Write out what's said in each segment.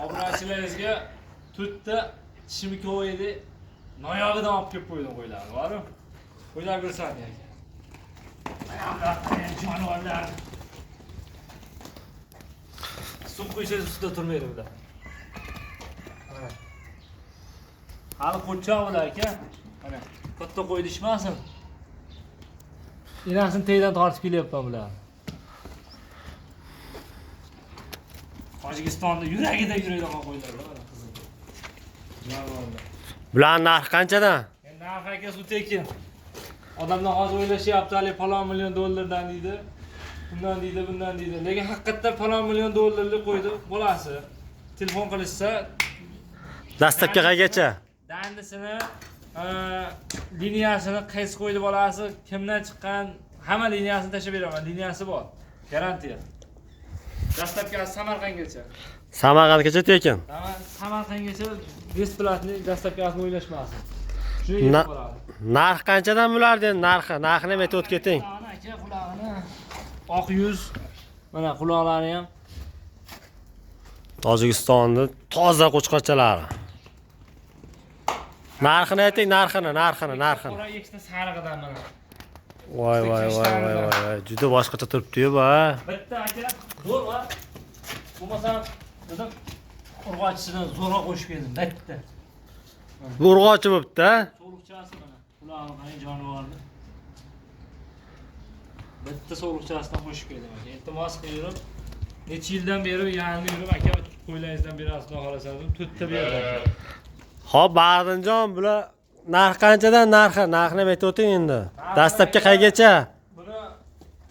Obunachilaringizga to'rtta tishimni ko'ydi. Noyog'idan olib kelib qo'ydim qo'ylarni, bormi? Qo'ylar bir saniya. Jonivorlar. Suv qo'ysangiz ustida turmaydi bular. Mana. Hali qo'lchoq bular aka. Mana, katta qo'ydi ishmasin. Inasini teydan tortib kelyapman bular. Tojikistonda yuragida yuradigan qo'ylar mana qizil. Bular narxi qanchadan? Endi narxi aka suv tekin. Odamlar hozir o'ylashyapti, hali falon million dollardan deydi. Bundan deydi, bundan deydi. Lekin haqiqatda falon million dollarlik qo'ydi bolasi. Telefon qilishsa Dastlabki qaygacha? Dandisini, liniyasini qaysi qo'ydi bolasi, kimdan chiqqan, hamma liniyasini tashib beraman. Liniyasi bor. Garantiya. Dastlabki Samarqandgacha. Samarqandgacha tekin. Samarqandgacha besplatni dastlabkasini o'ylashmasin. Shunga bo'ladi. Narx qanchadan bulardan? Narxini ham aytib o'tib keting. Aka qulog'ini oq yuz. Mana quloqlari ham Tojikistonning toza qo'chqorchalari. Narxini ayting, narxini. Qora ikkita sarig'idan mana. Voy. Juda boshqacha turibdi-yu bu. Bitta aka zo'r va bo'lmasa dedim urg'ochisidan zo'rg'a qo'shib keldim. Bitta. Bu urg'ochi bo'pti-a? So'luqchasi mana. Qulog'i jonivorni. Bitta so'luqchasidan qo'shib keldim aka. Iltimos qilib, necha yildan beri yangi yurib aka qo'ylaringizdan berasiz, xohlasangiz to'rtta berdim. Xo'p, Bardinjon, bular narx qanchadan? Narxini ham aytib o'ting endi. Dastlabki qaygacha? Buni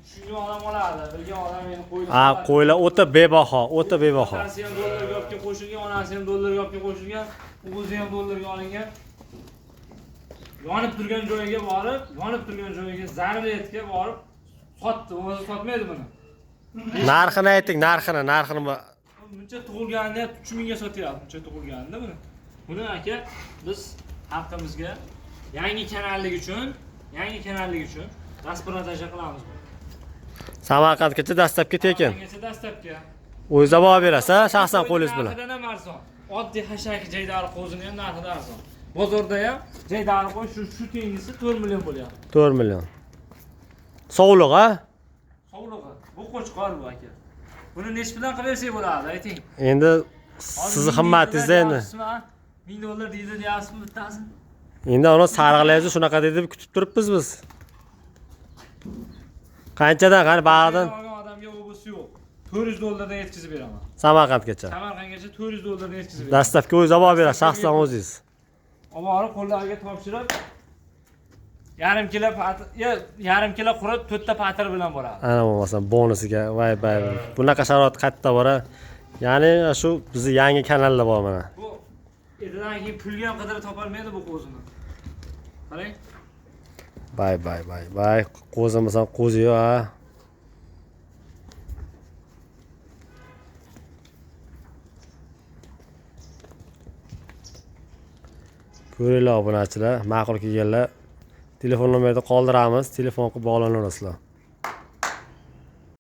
tushungan odam oladi, bilgan odam endi qo'ydi. Ha, qo'ylar o'ta bebaho. Otasi ham dollarga olib qo'shilgan, onasi ham dollarga olib qo'shilgan, o'zi ham dollarga olingan. Yonib turgan joyiga borib, zaruratga borib sotdi, o'zi sotmaydi buni. Narxini ayting, narxini. Buncha tug'ilganida 3 mingga sotyapti, buncha tug'ilganida buni. Buni aka biz xalqimizga yangi kanallik uchun transportatsiya qilamiz. Samarqandgacha dastlabki tekin. Dastlabki. O'zingiz olib berasiz, shaxsan qo'lingiz bilan. Narxidan ham arzon. Oddiy hashaki jaydari qo'zini ham narxida arzon. Bozorda ham jaydari qo'y shu tengisi 4 million bo'lyapti. 4 million. Sovliq-a? Sovlig'i. Bu qo'chqor bu aka. Buni nech bilan qilib bersak bo'ladi, ayting. Endi sizni himmatingizda endi. 1000 dollar deydi deyapsizmi bittasi? Endi uni sarg'ilaringizni shunaqa deb kutib turibmiz biz. Qanchadan, qani bag'dan? Odamga o'busi yo'q. 400 dollardan yetkazib beraman. Samarqandgacha. Samarqandgacha 400 dollardan yetkazib beraman. Dastlabki o'zingiz olib berasiz, shaxsan o'zingiz. Olib qo'llariga topshirib, yarim kilo qurib 4 ta patr bilan boradi. Ana bo'lmasa bonusiga, voy. Bunaqa sharoit qayerda bor? Ya'ni shu bizning yangi kanalda bor mana. Bu edidan keyin pulga ham qidirib topolmaydi bu qo'zini. Qarang. Voy. Qo'zimasam qo'zi-yu, ha. Ko'ringlar obunachilar, ma'qul kelganlar telefon nomerini qoldiramiz, telefon qilib bog'lanaverasizlar.